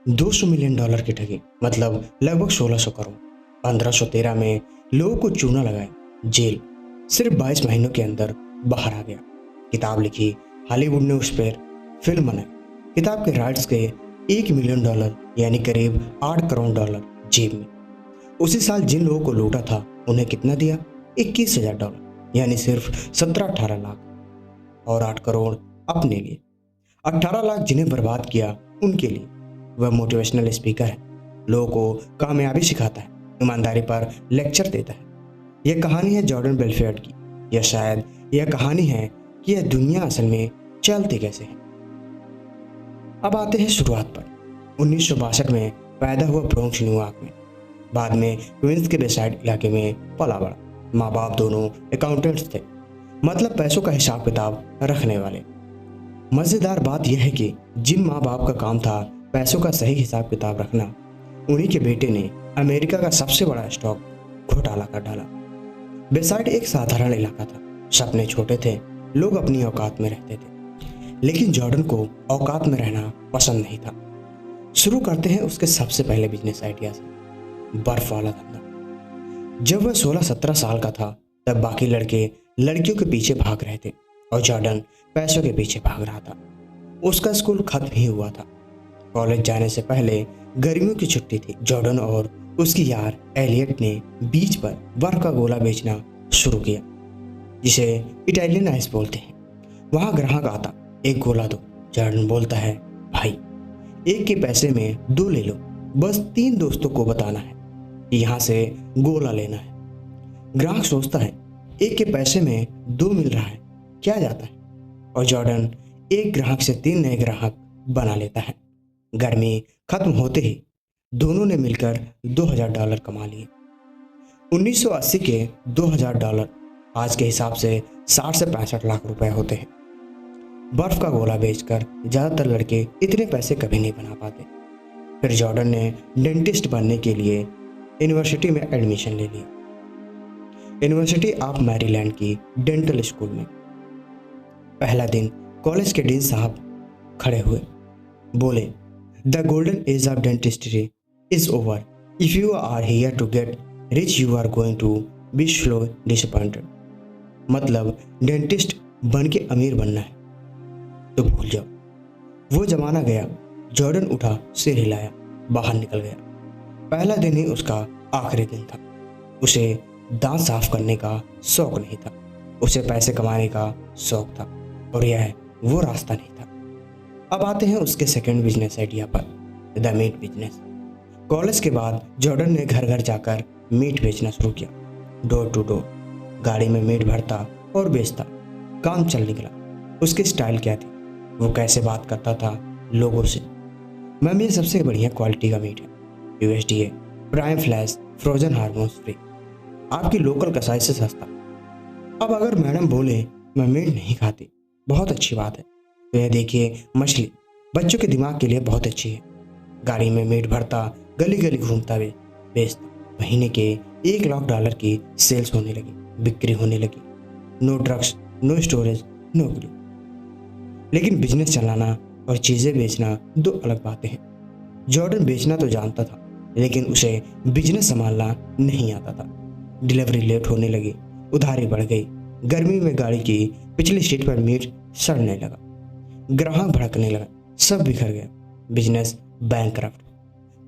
$200 million की ठगी, मतलब लगभग 1600 करोड़। 1513 में लोगों को चूना लगाया, जेल। सिर्फ 22 महीनों के अंदर बाहर आ गया। किताब लिखी, हॉलीवुड ने उस पर फिल्म बनाई। किताब के राइट्स के $1 मिलियन यानी करीब $8 करोड़ जेब में। उसी साल जिन लोगों को लूटा था उन्हें कितना दिया? $21,000, यानी सिर्फ 17-18 लाख। और 8 करोड़ अपने लिए। 18 लाख जिन्हें बर्बाद किया उनके लिए। वह मोटिवेशनल स्पीकर है, लोगों को कामयाबी सिखाता है, ईमानदारी पर लेक्चर देता है। यह कहानी है जॉर्डन बेलफोर्ड की, या शायद यह कहानी है कि यह दुनिया असल में चलती कैसे है। अब आते हैं शुरुआत पर। 1962 में पैदा हुआ ब्रोंक्स, न्यूयॉर्क में। बाद में क्वींस के बेसाइड इलाके में पला बड़ा। माँ बाप दोनों अकाउंटेंट्स थे, मतलब पैसों का हिसाब किताब रखने वाले। मज़ेदार बात यह है कि जिन माँ बाप का काम था पैसों का सही हिसाब किताब रखना, उन्हीं के बेटे ने अमेरिका का सबसे बड़ा स्टॉक घोटाला कर डाला। बेसाइड एक साधारण इलाका था, सपने छोटे थे, लोग अपनी औकात में रहते थे। लेकिन जॉर्डन को औकात में रहना पसंद नहीं था। शुरू करते हैं उसके सबसे पहले बिजनेस आइडिया से, बर्फ वाला धंधा। जब वह 16-17 साल का था तब बाकी लड़के लड़कियों के पीछे भाग रहे थे और जॉर्डन पैसों के पीछे भाग रहा था। उसका स्कूल खत्म ही हुआ था। कॉलेज जाने से पहले गर्मियों की छुट्टी थी। जॉर्डन और उसकी यार एलियट ने बीच पर बर्फ का गोला बेचना शुरू किया, जिसे इटालियन आइस बोलते हैं। वहां ग्राहक आता, एक गोला दो। जॉर्डन बोलता है, भाई एक के पैसे में 2 ले लो, बस 3 दोस्तों को बताना है कि यहाँ से गोला लेना है। ग्राहक सोचता है, एक के पैसे में 2 मिल रहा है, क्या जाता है। और जॉर्डन एक ग्राहक से 3 नए ग्राहक बना लेता है। गर्मी खत्म होते ही दोनों ने मिलकर $2,000 कमा लिए। 1980 के $2,000 आज के हिसाब से 60 से 65 लाख रुपए होते हैं। बर्फ का गोला बेचकर ज़्यादातर लड़के इतने पैसे कभी नहीं बना पाते। फिर जॉर्डन ने डेंटिस्ट बनने के लिए यूनिवर्सिटी में एडमिशन ले लिया, यूनिवर्सिटी ऑफ मैरीलैंड की डेंटल स्कूल में। पहला दिन कॉलेज के डीन साहब खड़े हुए, बोले, the golden age of dentistry is over. If you are here to get rich you are going to be slow disappointed. मतलब डेंटिस्ट बन के अमीर बनना है तो भूल जाओ। वो जमाना गया। जॉर्डन उठा, सिर हिलाया, बाहर निकल गया। पहला दिन ही उसका आखिरी दिन था। उसे दांत साफ करने का शौक नहीं था, उसे पैसे कमाने का शौक था, और यह वो रास्ता नहीं था। अब आते हैं उसके सेकंड बिजनेस आइडिया पर, द मीट बिजनेस। कॉलेज के बाद जॉर्डन ने घर घर जाकर मीट बेचना शुरू किया, डोर टू डोर। गाड़ी में मीट भरता और बेचता। काम चल निकला। उसकी स्टाइल क्या थी, वो कैसे बात करता था लोगों से। मैम, ये सबसे बढ़िया क्वालिटी का मीट है, USDA prime flash, frozen hormones free, आपकी लोकल कसाई से सस्ता। अब अगर मैडम बोले मैं मीट नहीं खाती, बहुत अच्छी बात है, तो यह देखिए मछली बच्चों के दिमाग के लिए बहुत अच्छी है। गाड़ी में मीट भरता, गली गली घूमता बेचता। महीने के $1 लाख की सेल्स होने लगी, बिक्री होने लगी। No drugs, no storage, no greed. लेकिन बिजनेस चलाना और चीज़ें बेचना 2 अलग बातें हैं। जॉर्डन बेचना तो जानता था, लेकिन उसे बिजनेस संभालना नहीं आता था। डिलीवरी लेट होने लगी, उधारी बढ़ गई। गर्मी में गाड़ी की पिछली सीट पर मीट सड़ने लगा, ग्राहक भड़कने लगा, सब बिखर गया। Business bankrupt.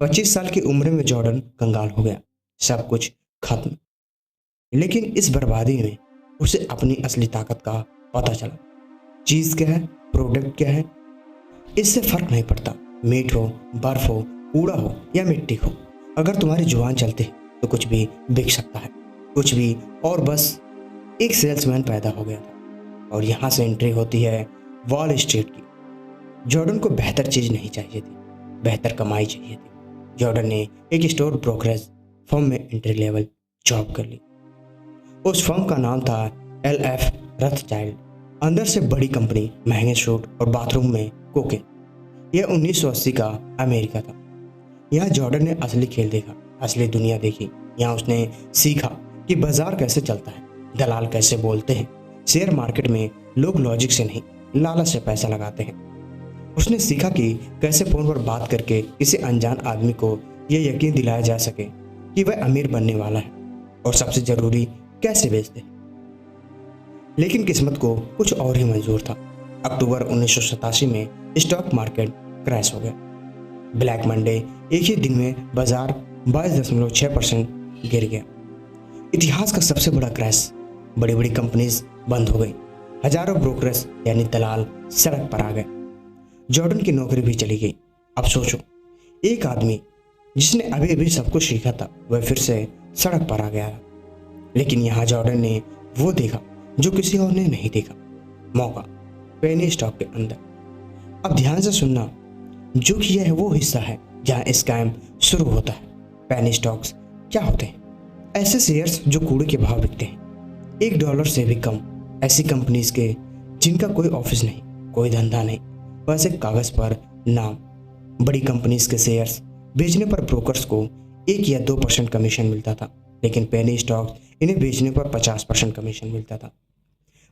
25 साल की उम्र में जॉर्डन कंगाल हो गया, सब कुछ खत्म। लेकिन इस बर्बादी में उसे अपनी असली ताकत का पता चला। चीज़ क्या है, प्रोडक्ट क्या है, इससे फर्क नहीं पड़ता। मीट हो, बर्फ हो, कूड़ा हो या मिट्टी हो, अगर तुम्हारी जुबान चलती है तो कुछ भी बिक सकता है, कुछ भी। और बस एक सेल्समैन पैदा हो गया था, और यहाँ से एंट्री होती है वॉल स्ट्रीट की। जॉर्डन को बेहतर चीज़ नहीं चाहिए थी, बेहतर कमाई चाहिए थी। जॉर्डन ने एक स्टोर ब्रोकरेज फर्म में एंट्री लेवल जॉब कर ली। उस फर्म का नाम था LF रथचाइल्ड। अंदर से बड़ी कंपनी, महंगे सूट और बाथरूम में कोकेन। यह 1980 का अमेरिका था। यहाँ जॉर्डन ने असली खेल देखा, असली दुनिया देखी। यहाँ उसने सीखा कि बाजार कैसे चलता है, दलाल कैसे बोलते हैं। शेयर मार्केट में लोग लॉजिक से नहीं, लालच से पैसा लगाते हैं। उसने सीखा कि कैसे फोन पर बात करके किसी अनजान आदमी को यह यकीन दिलाया जा सके कि वह अमीर बनने वाला है, और सबसे जरूरी कैसे बेचते। लेकिन किस्मत को कुछ और ही मंजूर था। अक्टूबर 1987 में स्टॉक मार्केट क्रैश हो गया। ब्लैक मंडे एक ही दिन में बाजार 22.6% गिर गया। इतिहास का सबसे बड़ा क्रैश। बड़ी बड़ी कंपनीज बंद हो गई। हजारों ब्रोकर्स यानी दलाल सड़क पर आ गए। जॉर्डन की नौकरी भी चली गई। अब सोचो, एक आदमी जिसने अभी अभी सब कुछ सीखा था वह फिर से सड़क पर आ गया। लेकिन यहाँ जॉर्डन ने वो देखा जो किसी और ने नहीं देखा, मौका पेनी स्टॉक के अंदर। अब ध्यान से सुनना, जो कि यह वो हिस्सा है जहाँ स्कैम शुरू होता है। पेनी स्टॉक्स क्या होते हैं? ऐसे शेयर्स जो कूड़े के भाव बिकते हैं, $1 से भी कम। ऐसी कंपनीज के जिनका कोई ऑफिस नहीं, कोई धंधा नहीं, बस एक कागज पर नाम। बड़ी कंपनीज के शेयर्स बेचने पर ब्रोकर्स को 1 या 2% कमीशन मिलता था, लेकिन पेनी स्टॉक्स इन्हें बेचने पर 50% कमीशन मिलता था।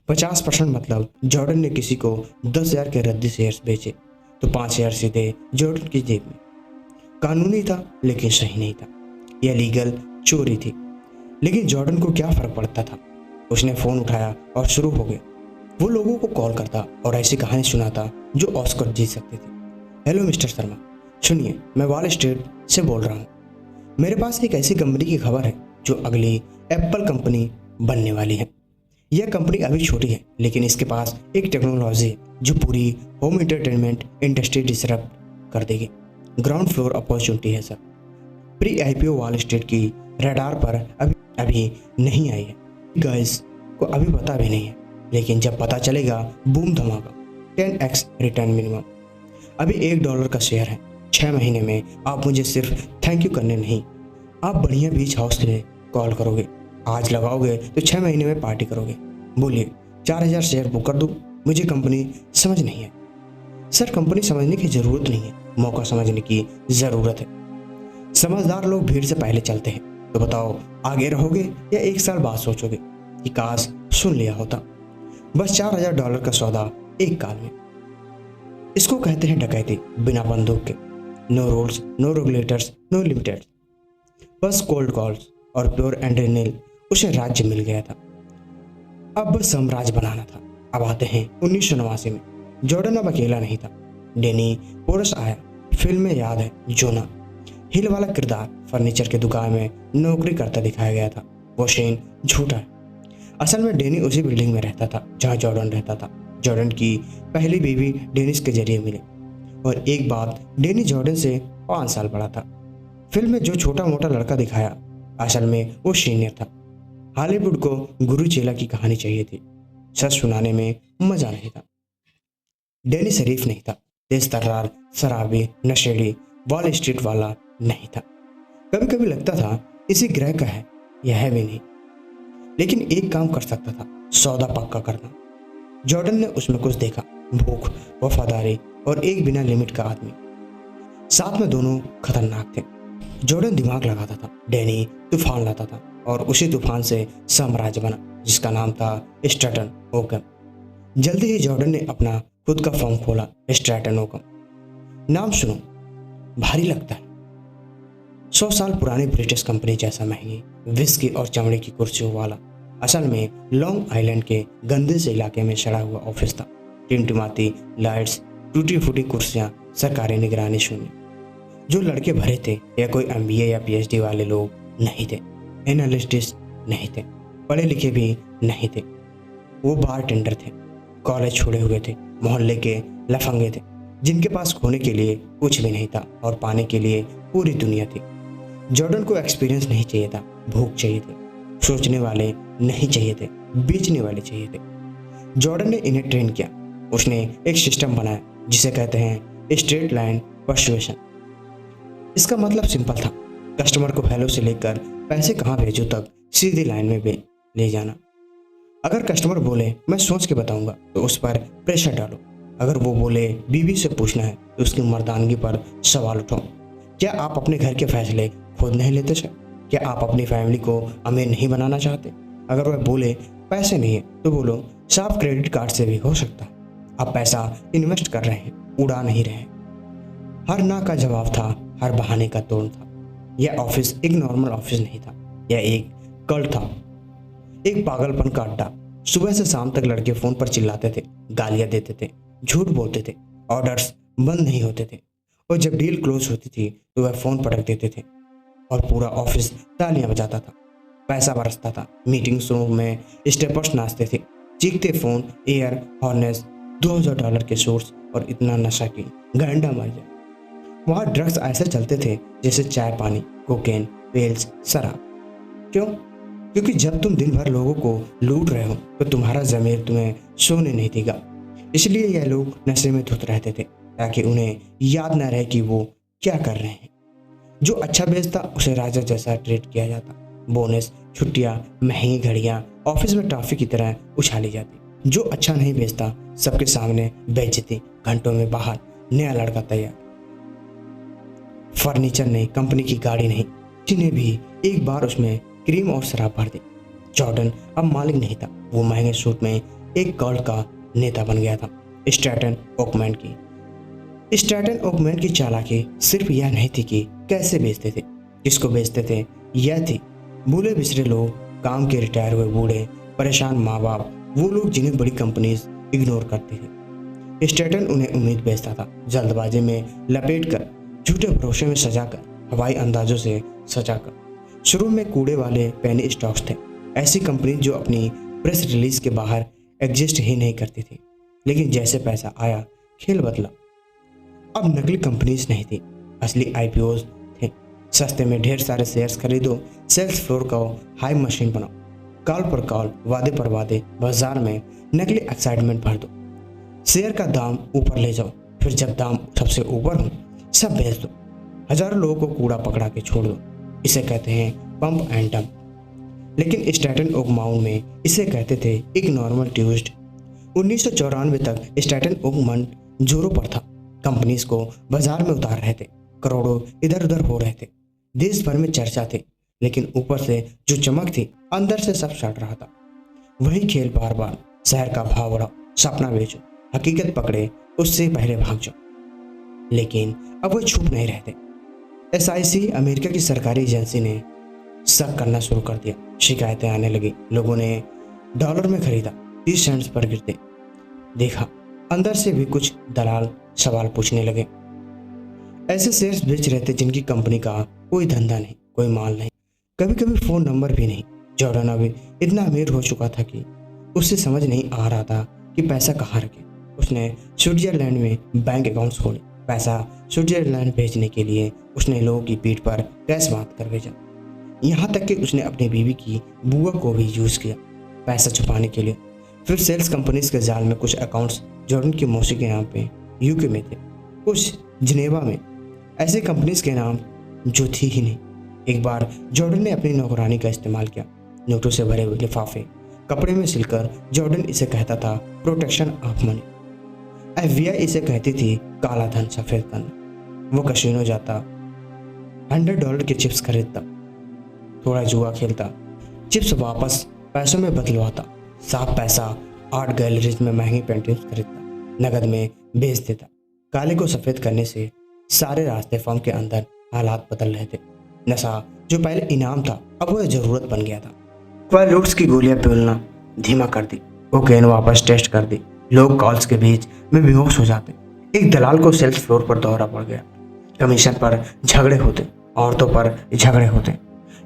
50% मतलब जॉर्डन ने किसी को 10,000 के रद्दी शेयर्स बेचे तो 5,000 सीधे जॉर्डन की जेब में। कानूनी था लेकिन सही नहीं था। यह लीगल चोरी थी। लेकिन जॉर्डन को क्या फर्क पड़ता था? उसने फोन उठाया और शुरू हो गया। वो लोगों को कॉल करता और ऐसी कहानी सुनाता जो ऑस्कर जीत सकते थे। हेलो मिस्टर शर्मा, सुनिए, मैं वॉल स्ट्रीट से बोल रहा हूँ। मेरे पास एक ऐसी कंपनी की खबर है जो अगली एप्पल कंपनी बनने वाली है। यह कंपनी अभी छोटी है, लेकिन इसके पास एक टेक्नोलॉजी है जो पूरी होम एंटरटेनमेंट इंडस्ट्री डिसरप्ट कर देगी। ग्राउंड फ्लोर अपॉर्चुनिटी है sir. Pre IPO wall street की रडार पर अभी नहीं आई है। गाइस को अभी पता भी नहीं है, लेकिन जब पता चलेगा, बूम धमाका, 10x रिटर्न मिनिमम। अभी $1 का शेयर है। 6 महीने में आप मुझे सिर्फ थैंक यू करने नहीं, आप बढ़िया बीच हाउस से कॉल करोगे। आज लगाओगे तो 6 महीने में पार्टी करोगे। बोलिए, 4,000 शेयर बुक कर दूँ? मुझे कंपनी समझ नहीं है। सर, कंपनी समझने की जरूरत नहीं है, मौका समझने की जरूरत है। समझदार लोग भीड़ से पहले चलते हैं। तो बताओ, आगे रहोगे या 1 साल बाद सोचोगे कि काश सुन लिया होता? बस $4,000 का सौदा एक काल में। इसको कहते हैं डकैती बिना बंदूक के। No rules, no regulators, no limited, बस कोल्ड कॉल्स और प्योर एड्रेनलिन। उसे राज्य मिल गया था, अब बस साम्राज्य बनाना था। अब आते हैं 1989 में। जॉर्डन अब अकेला नहीं था। डेनी पोरस आया। फिल्म में याद है, जोना हिल वाला किरदार फर्नीचर की दुकान में नौकरी करता दिखाया गया था। वो सीन झूठा है। असल में डेनी उसी बिल्डिंग में रहता था जहाँ जॉर्डन रहता था। जॉर्डन की पहली बीवी डेनिस के जरिए मिली। और एक बात, डेनी जॉर्डन से 5 साल बड़ा था। फिल्म में जो छोटा मोटा लड़का दिखाया, असल में वो सीनियर था। हॉलीवुड को गुरु चेला की कहानी चाहिए थी, सच सुनाने में मजा नहीं था। डेनी शरीफ नहीं था, तेज तर्रार, शराबी, नशेड़ी, वॉल स्ट्रीट वाला नहीं था। कभी कभी लगता था इसी ग्रह का है, यह है भी नहीं। लेकिन एक काम कर सकता था, सौदा पक्का करना। जॉर्डन ने उसमें कुछ देखा, भूख, वफादारी और एक बिना लिमिट का आदमी। साथ में दोनों खतरनाक थे। जॉर्डन दिमाग लगाता था, डेनी तूफान लाता था, और उसी तूफान से साम्राज्य बना जिसका नाम था स्ट्रैटन ओकम। जल्दी ही जॉर्डन ने अपना खुद का फर्म खोला, स्ट्रैटन ओकम। नाम सुनो, भारी लगता है। 100 साल पुरानी ब्रिटिश कंपनी जैसा महंगी विस्की और चमड़े की कुर्सियों वाला। असल में लॉन्ग आइलैंड के गंदे से इलाके में सड़ा हुआ ऑफिस था। टिमटिमाती लाइट्स, टूटी फूटी कुर्सियां, सरकारी निगरानी शून्य। जो लड़के भरे थे या कोई MBA या PhD वाले लोग नहीं थे, एनालिस्टिस्ट नहीं थे, पढ़े लिखे भी नहीं थे। वो बार टेंडर थे, कॉलेज छोड़े हुए थे, मोहल्ले के लफंगे थे जिनके पास खोने के लिए कुछ भी नहीं था और पाने के लिए पूरी दुनिया थी। जॉर्डन को एक्सपीरियंस नहीं चाहिए था, भूख चाहिए थी। सोचने वाले नहीं चाहिए थे, बेचने वाले चाहिए थे। जॉर्डन ने इन्हें ट्रेन किया। उसने एक सिस्टम बनाया जिसे कहते हैं स्ट्रेट लाइन पर्सुएशन। इसका मतलब सिंपल था, कस्टमर को हेलो से लेकर पैसे कहाँ भेजो तक सीधी लाइन में ले जाना। अगर कस्टमर बोले मैं सोच के बताऊंगा तो उस पर प्रेशर डालो। अगर वो बोले बीवी से पूछना है तो उसकी मर्दानगी पर सवाल उठाओ। क्या आप अपने घर के फैसले खुद नहीं लेते सर? क्या आप अपनी फैमिली को अमीर नहीं बनाना चाहते? अगर वह बोले पैसे नहीं है तो बोलो साफ क्रेडिट कार्ड से भी हो सकता है। अब पैसा इन्वेस्ट कर रहे हैं, उड़ा नहीं रहे। हर ना का जवाब था, हर बहाने का तोड़ था। यह ऑफिस एक नॉर्मल ऑफिस नहीं था, यह एक कल्ट था, एक पागलपन का अड्डा। सुबह से शाम तक लड़के फोन पर चिल्लाते थे, गालियां देते थे, झूठ बोलते थे, ऑर्डर्स बंद नहीं होते थे, और जब डील क्लोज होती थी तो वह फोन पटक देते थे और पूरा ऑफिस तालियां बजाता था। पैसा बरसता था, मीटिंग्स रूम में स्टेपर्स नाचते थे, चीखते फोन, एयर हॉर्नेस, $2000 के सोर्स और इतना नशा की गैंडा मर जाए। वहाँ ड्रग्स ऐसे चलते थे जैसे चाय पानी, कोकेन, पेल्स, शराब। क्यों? क्योंकि जब तुम दिन भर लोगों को लूट रहे हो तो तुम्हारा ज़मीर तुम्हें सोने नहीं देगा। इसलिए यह लोग नशे में धुत रहते थे ताकि उन्हें याद न रहे कि वो क्या कर रहे हैं। जो अच्छा बेचता उसे राजा जैसा ट्रीट किया जाता। बोनस, छुट्टियां, महंगी घड़ियां ऑफिस में ट्रॉफी की तरह उछाली जाती। जो अच्छा नहीं बेचता सबके सामने बेइज्जती, घंटों में बाहर नया लड़का तैयार। फर्नीचर नहीं, कंपनी की गाड़ी नहीं, जिन्हें भी एक बार उसमें क्रीम और शराब भर दी। जॉर्डन अब मालिक नहीं था, वो महंगे सूट में एक कल्ट का नेता बन गया था। स्ट्रैटन ओकमैन की चालाकी सिर्फ यह नहीं थी कि कैसे बेचते थे, किसको बेचते थे, यह थी भूले बिसरे लोग, काम के रिटायर हुए बूढ़े, परेशान माँ बाप, वो लोग जिन्हें बड़ी कंपनीज इग्नोर करती थी। स्ट्रैटन उन्हें उम्मीद बेचता था, जल्दबाजी में लपेटकर, झूठे भरोसे में सजाकर, हवाई अंदाजों से सजाकर। शुरू में कूड़े वाले पेनी स्टॉक्स थे, ऐसी कंपनी जो अपनी प्रेस रिलीज के बाहर एग्जिस्ट ही नहीं करती थी। लेकिन जैसे पैसा आया, खेल बदला। अब नकली कंपनीज नहीं थी, असली आईपीओज थे। सस्ते में ढेर सारे शेयर्स खरीदो, सेल्स फ्लोर का हाई मशीन बनाओ, कॉल पर कॉल, वादे पर वादे, बाजार में नकली एक्साइटमेंट भर दो, शेयर का दाम ऊपर ले जाओ, फिर जब दाम सबसे ऊपर हो सब बेच दो, हजारों लोगों को कूड़ा पकड़ा के छोड़ दो। इसे कहते हैं पंप एंड डंप। लेकिन स्ट्रैटन ओकमाउन में इसे कहते थे एक नॉर्मल ट्यूस्डे। 1994 तक स्ट्रैटन ओकमैन जोरों पर था। कंपनीज को बाजार में उतार रहे थे, करोड़ों इधर उधर हो रहे थे, देश भर में चर्चा थी। लेकिन ऊपर से जो चमक थी, अंदर से सब सड़ रहा था। वही खेल बार बार, शहर का भाव बढ़ाओ, सपना बेचो, हकीकत पकड़े उससे पहले भाग जाओ। लेकिन अब वो छुप नहीं रहते। SIC अमेरिका की सरकारी एजेंसी ने शक करना शुरू कर दिया। शिकायतें आने लगी। लोगों ने डॉलर में खरीदा, 30 सेंट्स पर गिरते देखा। अंदर से भी कुछ दलाल सवाल पूछने लगे। ऐसे शेयर्स बेच रहे थे जिनकी कंपनी का कोई धंधा नहीं, कोई माल नहीं, कभी कभी फोन नंबर भी नहीं। जॉर्डन अभी इतना अमीर हो चुका था कि उससे समझ नहीं आ रहा था कि पैसा कहाँ रखे। उसने स्विट्जरलैंड में बैंक अकाउंट्स खोले। पैसा स्विट्जरलैंड भेजने के लिए उसने लोगों की पीठ पर कैश बांध कर भेजा। यहाँ तक कि उसने अपनी बीवी की बुआ को भी यूज़ किया पैसा छुपाने के लिए। फिर सेल्स कंपनीज के जाल में कुछ अकाउंट्स जॉर्डन की मौसी के नाम पे यूके में थे, कुछ जिनेवा में, ऐसे कंपनीज के नाम जो थी ही नहीं। एक बार जॉर्डन ने अपनी नौकरानी का इस्तेमाल किया। नोटों से भरे हुए लिफाफे कपड़े में सिलकर जॉर्डन इसे कहता था प्रोटेक्शन ऑफ मनी। FBI इसे कहती थी काला धन सफेद धन। वो कैसीनो जाता, $100 के चिप्स खरीदता, थोड़ा जुआ खेलता, चिप्स वापस पैसों में बदलवाता, साफ पैसा आर्ट गैलरीज में महंगी पेंटिंग्स खरीदता, नगद में बेच देता। काले को सफेद करने से सारे रास्ते फर्म के अंदर हालात बदल रहे थे। नशा जो पहले इनाम था अब वह जरूरत बन गया था। क्वालूट्स की गोलियां पिघलना धीमा कर दी, कोकेन वापस टेस्ट कर दी। लोग कॉल्स के बीच में बेहोश हो जाते। एक दलाल को सेल्स फ्लोर पर दौरा पड़ गया। कमीशन पर झगड़े होते, औरतों पर झगड़े होते।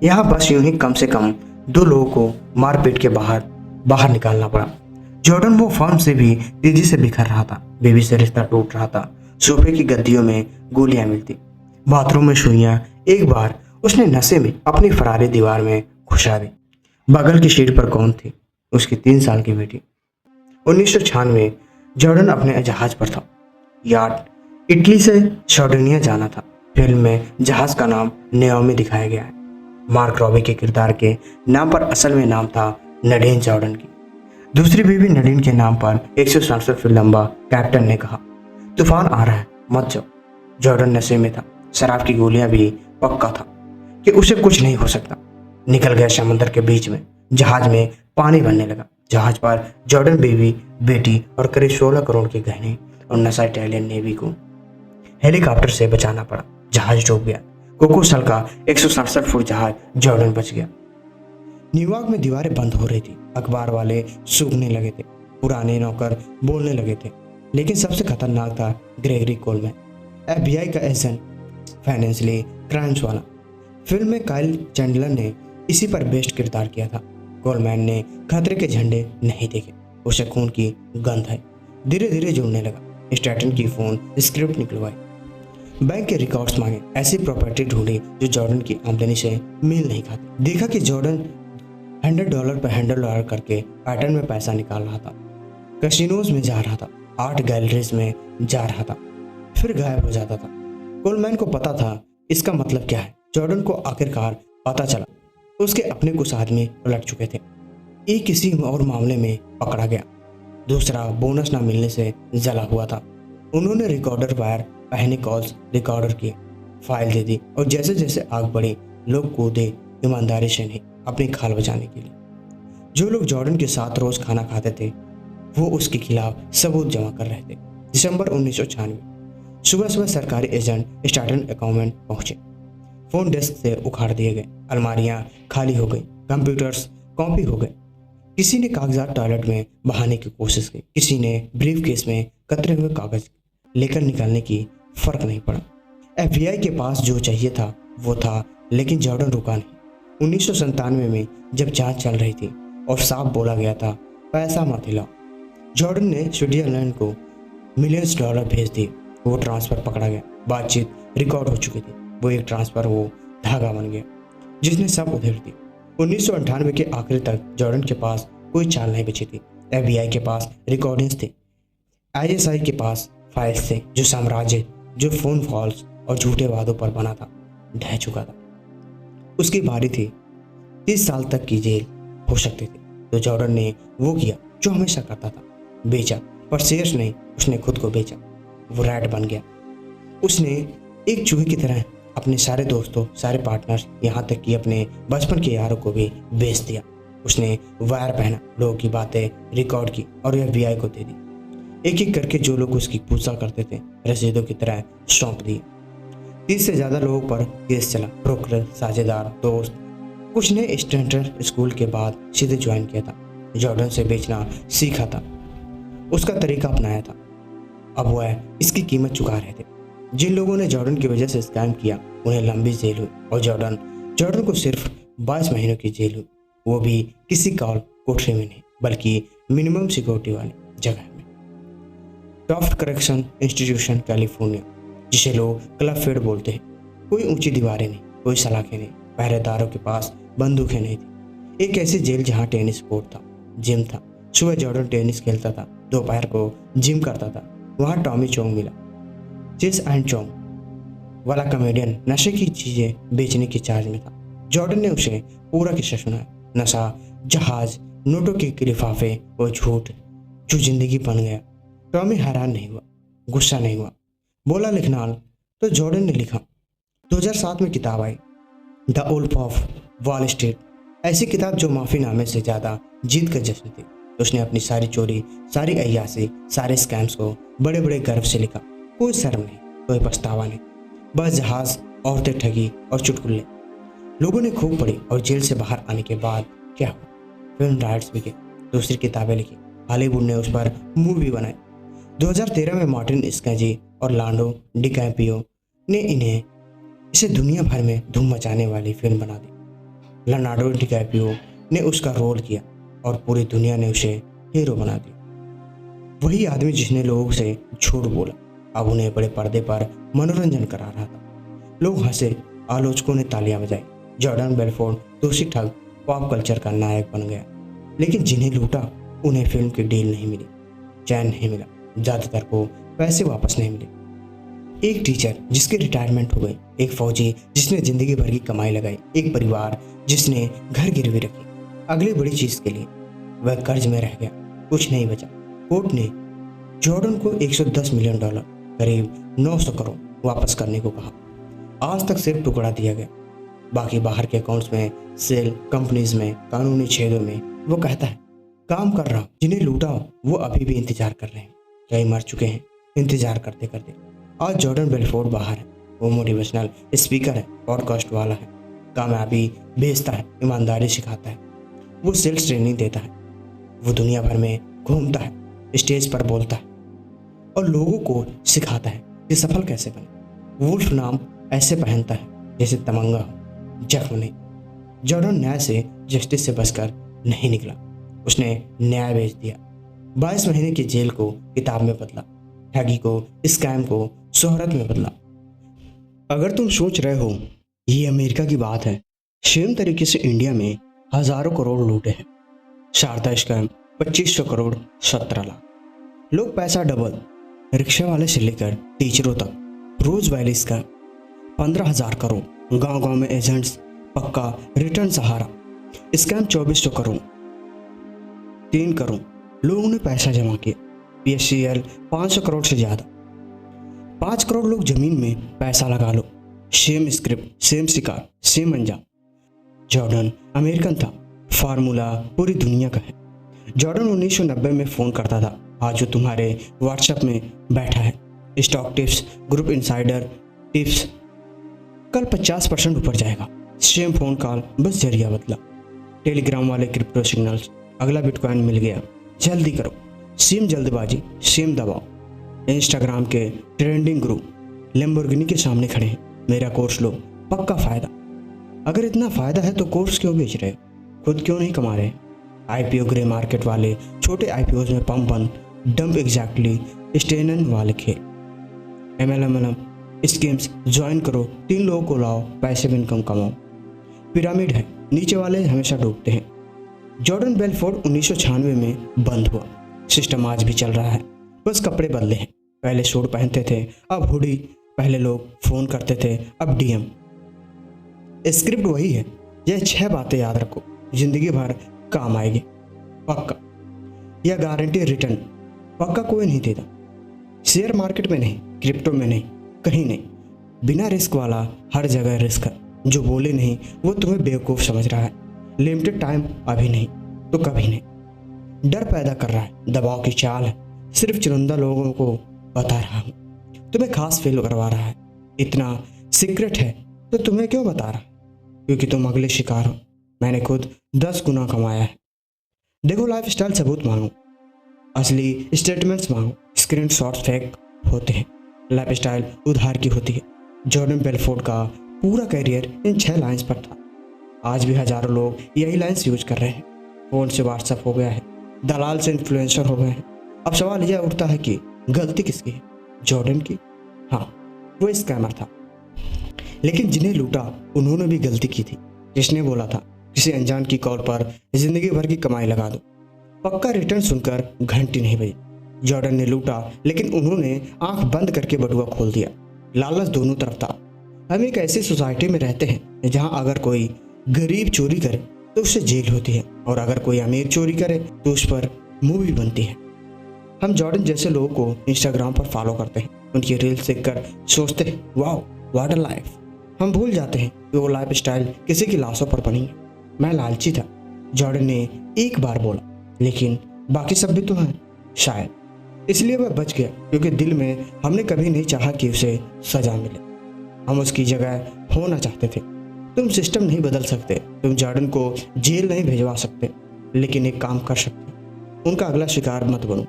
यहाँ बस यूं ही कम से कम 2 लोगों को मारपीट के बाहर निकालना पड़ा। जॉर्डन वो फर्म से भी तेजी से बिखर रहा था। बीवी से रिश्ता टूट रहा था। सोफे की गद्दियों में गोलियां मिलती, बाथरूम में सुइयां। एक बार उसने नशे में अपनी फरारी दीवार में घुसा दी। बगल की सीट पर कौन थी? उसकी 3 साल की बेटी। 1996 जॉर्डन अपने जहाज पर था। यार्ड इटली से सर्डिनिया जाना था। फिल्म में जहाज का नाम नेओमी दिखाया गया है। मार्क रॉबी के किरदार के नाम पर असल में नाम था नडीन जॉर्डन की। दूसरी बीवी नडीन के नाम पर 167 फीट लंबा कैप्टन ने कहा, तूफान आ रहा है, मत जाओ। जॉर्डन नशे में था। शराब की गोलियां भी पक्का था कि उसे कुछ नहीं हो सकता। निकल गया समंदर के बीच में। जहाज में पानी भरने लगा। जहाज पर जॉर्डन बेबी, बेटी और करीब 16 करोड़ के गहने और नशा इटालियन नेवी को हेलीकॉप्टर से बचाना पड़ा। जहाज डूब गया। कोको साल का 167 फुट जहाज जॉर्डन बच गया। न्यूयॉर्क में दीवारें बंद हो रही थी। अखबार वाले सूखने लगे थे। पुराने नौकर बोलने लगे थे। लेकिन सबसे खतरनाक था ग्रेगरी कोलमैन, FBI का एजेंट, फाइनेंशियली क्राइम्स वाला। फिल्म में काइल चैंडलर ने इसी पर बेस्ड किरदार किया था। कोलमैन ने खतरे के झंडे नहीं देखे, उसे खून की गंध है। धीरे धीरे जुड़ने लगा। स्टैटन की फोन स्क्रिप्ट निकलवाई, बैंक के रिकॉर्ड्स मांगे, ऐसी प्रॉपर्टी ढूंढी जो जॉर्डन की आमदनी से मेल नहीं खाती। देखा कि जॉर्डन $100 पर $100 करके पैटर्न में पैसा निकाल रहा था, कैसीनोज में जा रहा था, आर्ट गैलरीज में जा रहा था, फिर गायब हो जाता था। कोलमैन को पता था इसका मतलब क्या है। जॉर्डन को आखिरकार पता चला। उसके अपने कुछ आदमी उलट चुके थे। एक किसी और मामले में पकड़ा गया, दूसरा बोनस ना मिलने से जला हुआ था। उन्होंने रिकॉर्डर वायर पहने कॉल्स रिकॉर्डर किए, फाइल दे दी और जैसे जैसे आग बढ़ी लोग कूदे, ईमानदारी से नहीं, अपनी खाल बचाने के लिए। जो लोग जॉर्डन के साथ रोज खाना खाते थे वो उसके खिलाफ सबूत जमा कर रहे थे। दिसंबर 1996 सुबह सुबह सरकारी एजेंट स्टार्टन अकाउंटेंट पहुंचे। फोन डेस्क से उखाड़ दिए गए, अलमारियां खाली हो गई, कंप्यूटर्स कॉपी हो गए। किसी ने कागजात टॉयलेट में बहाने की कोशिश की, किसी ने ब्रीफ केस में कतरे हुए कागज लेकर निकालने की, फर्क नहीं पड़ा। FBI के पास जो चाहिए था वो था, लेकिन जॉर्डन रुका नहीं। 1997 में जब जांच चल रही थी और साफ बोला गया था पैसा मत हिलाओ, जॉर्डन ने स्विट्जरलैंड को मिलियंस डॉलर भेज दिए। वो ट्रांसफर पकड़ा गया। बातचीत रिकॉर्ड हो चुकी थी। वो एक ट्रांसफर वो धागा बन गया जिसने सब उधेड़ दी। 1998 के आखिर तक जॉर्डन के पास कोई चाल नहीं बची थी। FBI के पास रिकॉर्डिंग्स थे, ISI के पास फाइल्स थे। जो साम्राज्य जो फोन कॉल्स और झूठे वादों पर बना था ढह चुका था। उसकी बारी थी। 30 साल तक की जेल हो सकती थी। तो जॉर्डन ने वो किया जो हमेशा करता था, बेचा। पर शेयर्स नहीं, उसने खुद को बेचा। वो रैट बन गया। उसने एक चूहे की तरह अपने सारे दोस्तों, सारे पार्टनर्स, यहाँ तक कि अपने बचपन के यारों को भी बेच दिया। उसने वायर पहना, लोगों की बातें रिकॉर्ड की और FBI को दे दी। एक एक करके जो लोग उसकी पूछा करते थे रसीदों की तरह सौंप दिए। 30 से ज्यादा लोगों पर केस चला। ब्रोकर, साझेदार, दोस्त। कुछ ने स्टैंडर्ड स्कूल के बाद सीधे ज्वाइन किया था। जॉर्डन से बेचना सीखा था, उसका तरीका अपनाया था। अब वह इसकी कीमत चुका रहे थे। जिन लोगों ने जॉर्डन की वजह से स्कैम किया उन्हें लंबी जेल हुई और जॉर्डन को सिर्फ 22 महीनों की जेल हुई, वो भी किसी कॉल कोठरी में नहीं बल्कि मिनिमम सिक्योरिटी वाली जगह में। टॉफ्ट करेक्शन इंस्टीट्यूशन कैलिफोर्निया, जिसे लोग क्लब फेड बोलते हैं। कोई ऊंची दीवारें नहीं, कोई सलाखें नहीं, पहरेदारों के पास बंदूकें नहीं थी। एक ऐसी जेल जहां टेनिस कोर्ट था, जिम था। सुबह जॉर्डन टेनिस खेलता था, दोपहर को जिम करता था। वहां टॉमी चोंग मिला, चेस एंड चोंग वाला कॉमेडियन नशे की चीजें बेचने की चार्ज में था। जॉर्डन ने उसे पूरा किस्सा सुनाया। नशा, जहाज, नोटों के लिफाफे और झूठ जो जिंदगी बन गया। टॉमी हैरान नहीं हुआ, गुस्सा नहीं हुआ। बोला लिखना, तो जॉर्डन ने लिखा। 2007 में किताब आई, the Wolf of Wall Street. ऐसी किताब जो माफीनामे से ज्यादा जीत का जश्न थी। उसने अपनी सारी चोरी, सारी अय्यासी, सारे स्कैम्स को बड़े बड़े गर्व से लिखा। कोई शर्म नहीं, कोई पछतावा नहीं, बस जहाज, औरतें, ठगी और चुटकुले। लोगों ने खूब पढ़ी और जेल से बाहर आने के बाद क्या हुआ? फिल्म राइट्स बिके, दूसरी किताबें लिखी, हॉलीवुड ने उस पर मूवी बनाई। 2013 में मार्टिन स्कॉर्सेज़े और लियोनार्डो डिकैप्रियो ने इसे दुनिया भर में धूम मचाने वाली फिल्म बना दी। लियोनार्डो डिकैप्रियो ने उसका रोल किया और पूरी दुनिया ने उसे हीरो बना दिया। वही आदमी जिसने लोगों से झूठ बोला अब उन्हें बड़े पर्दे पर मनोरंजन करा रहा था। लोग हंसे, आलोचकों ने तालियां बजाई। जॉर्डन बेलफोर्ड दूसरी ठग पॉप कल्चर का नायक बन गया। लेकिन जिन्हें लूटा उन्हें फिल्म की डील नहीं मिली, चैन नहीं मिला, ज्यादातर को पैसे वापस नहीं मिले। एक टीचर जिसकी रिटायरमेंट हो गई, एक फौजी जिसने जिंदगी भर की कमाई लगाई, एक परिवार जिसने घर गिरवी रखी अगली बड़ी चीज के लिए, वह कर्ज में रह गया, कुछ नहीं बचा। कोर्ट ने जॉर्डन को $110 मिलियन, करीब 900 करोड़ वापस करने को कहा। आज तक सिर्फ टुकड़ा दिया गया, बाकी बाहर के अकाउंट्स में, सेल कंपनीज में, कानूनी छेदों में। वो कहता है काम कर रहा हूं। जिन्हें लूटा वो अभी भी इंतजार कर रहे हैं, कई मर चुके हैं इंतजार करते करते। आज जॉर्डन बेलफोर्ड बाहर है। वो मोटिवेशनल स्पीकर है, पॉडकास्ट वाला है, कामयाबी बेचता है, ईमानदारी सिखाता है, वो सेल्स ट्रेनिंग देता है, वो दुनिया भर में घूमता है, स्टेज पर बोलता है और लोगों को सिखाता है कि सफल कैसे बने। वुल्फ नाम ऐसे पहनता है जैसे तमंगा हो, जख्म नहीं। जॉर्डन न्याय से, जस्टिस से बचकर नहीं निकला, उसने न्याय बेच दिया। 22 महीने की जेल को किताब में बदला, ठगी को, स्कैम को शोहरत में बदला। अगर तुम सोच रहे हो ये अमेरिका की बात है, सेम तरीके से इंडिया में हजारों करोड़ लूटे हैं। शारदा स्कैम 2500 करोड़ 17 लाख। लोग पैसा डबल, रिक्शा वाले से लेकर टीचरों तक। रोज वैली स्कैम 15,000 करोड़। गांव गांव में एजेंट्स, पक्का रिटर्न सहारा। स्कैम 2400 करोड़, 3 करोड़ लोगों ने पैसा जमा किया। PHCL 500 करोड़ से ज्यादा। 5 करोड़ लोग जमीन में पैसा लगा लो। सेम स्क्रिप्ट, सेम शिकार, सेम अंजाम। जॉर्डन अमेरिकन था, फार्मूला पूरी दुनिया का है। जॉर्डन 1990 में फोन करता था, आज वो तुम्हारे व्हाट्सएप में बैठा है। Stock tips, group insider tips, कल 50% ऊपर जाएगा। सेम फोन कॉल, बस जरिया बदला। टेलीग्राम वाले क्रिप्टो सिग्नल्स, अगला बिटकॉइन मिल गया, जल्दी करो। सेम जल्दबाजी, सेम दबाव। इंस्टाग्राम के ट्रेंडिंग ग्रुप लैम्बोर्गिनी के सामने खड़े हैं, मेरा कोर्स लो, पक्का फायदा। अगर इतना फायदा है तो कोर्स क्यों बेच रहे हो? खुद क्यों नहीं कमा रहे? IPO ग्रे मार्केट वाले, छोटे IPOs में पंप वन, डंप एग्जैक्टली, स्टेनन वाले खेल। MLM स्कीम्स ज्वाइन करो, 3 लोगों को लाओ, पैसे में इनकम कमाओ। पिरामिड है, नीचे वाले हमेशा डूबते हैं। जॉर्डन बेलफोर्ड 1996 में बंद हुआ। सिस्टम आज भी चल रहा है, बस कपड़े बदले हैं। पहले सूट पहनते थे, अब हुडी। पहले लोग फोन करते थे, अब DM। स्क्रिप्ट वही है। यह 6 बातें याद रखो, जिंदगी भर काम आएगी। पक्का, यह गारंटी रिटर्न पक्का कोई नहीं देता। शेयर मार्केट में नहीं, क्रिप्टो में नहीं, कहीं नहीं। बिना रिस्क वाला हर जगह रिस्क है। जो बोले नहीं वो तुम्हें बेवकूफ समझ रहा है। लिमिटेड टाइम, अभी नहीं तो कभी नहीं। डर पैदा कर रहा है, दबाव की चाल है। सिर्फ चुनिंदा लोगों को बता रहा हूं, तुम्हें खास फील करवा रहा है। इतना सीक्रेट है तो तुम्हें क्यों बता रहा? क्योंकि तुम अगले शिकार हो। मैंने खुद 10 गुना कमाया है। देखो, लाइफस्टाइल सबूत मांगो, असली स्टेटमेंट्स मांगो। स्क्रीनशॉट्स फेक होते हैं, लाइफस्टाइल उधार की होती है। जॉर्डन बेलफोर्ड का पूरा करियर इन 6 लाइंस पर था। आज भी हजारों लोग यही लाइंस यूज कर रहे हैं। फोन से व्हाट्सएप हो गया है, दलाल से इन्फ्लुएंसर हो गए हैं। अब सवाल यह उठता है कि गलती किसकी है? जॉर्डन की? हाँ, वो स्कैमर था, लेकिन जिन्हें लूटा उन्होंने भी गलती की थी। जिसने बोला था किसी अनजान की कॉल पर जिंदगी भर की कमाई लगा दो, पक्का रिटर्न सुनकर घंटी नहीं बजी। जॉर्डन ने लूटा, लेकिन उन्होंने आंख बंद करके बटुआ खोल दिया। लालच दोनों तरफ था। हम एक ऐसी सोसाइटी में रहते हैं जहां अगर कोई गरीब चोरी करे तो उससे जेल होती है, और अगर कोई अमीर चोरी करे तो उस पर मूवी बनती है। हम जॉर्डन जैसे लोगों को इंस्टाग्राम पर फॉलो करते हैं, उनकी रील्स देखकर सोचते हैं वाओ व्हाट अ लाइफ। हम भूल जाते हैं कि वो लाइफ स्टाइल किसी की लाशों पर बनी है। मैं लालची था, जॉर्डन ने एक बार बोला, लेकिन बाकी सब भी तो हैं। शायद इसलिए वह बच गया, क्योंकि दिल में हमने कभी नहीं चाहा कि उसे सजा मिले। हम उसकी जगह होना चाहते थे। तुम सिस्टम नहीं बदल सकते, तुम जॉर्डन को जेल नहीं भिजवा सकते, लेकिन एक काम कर सकते, उनका अगला शिकार मत बनो।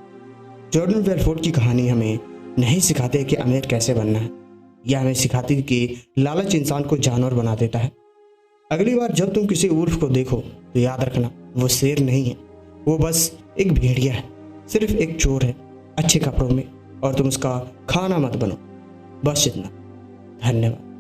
जॉर्डन बेलफोर्ड की कहानी हमें नहीं सिखाते कि अमीर कैसे बनना है, यह हमें सिखाती कि लालच इंसान को जानवर बना देता है। अगली बार जब तुम किसी वुल्फ को देखो तो याद रखना, वो शेर नहीं है, वो बस एक भेड़िया है, सिर्फ एक चोर है अच्छे कपड़ों में, और तुम उसका खाना मत बनो। बस इतना। धन्यवाद।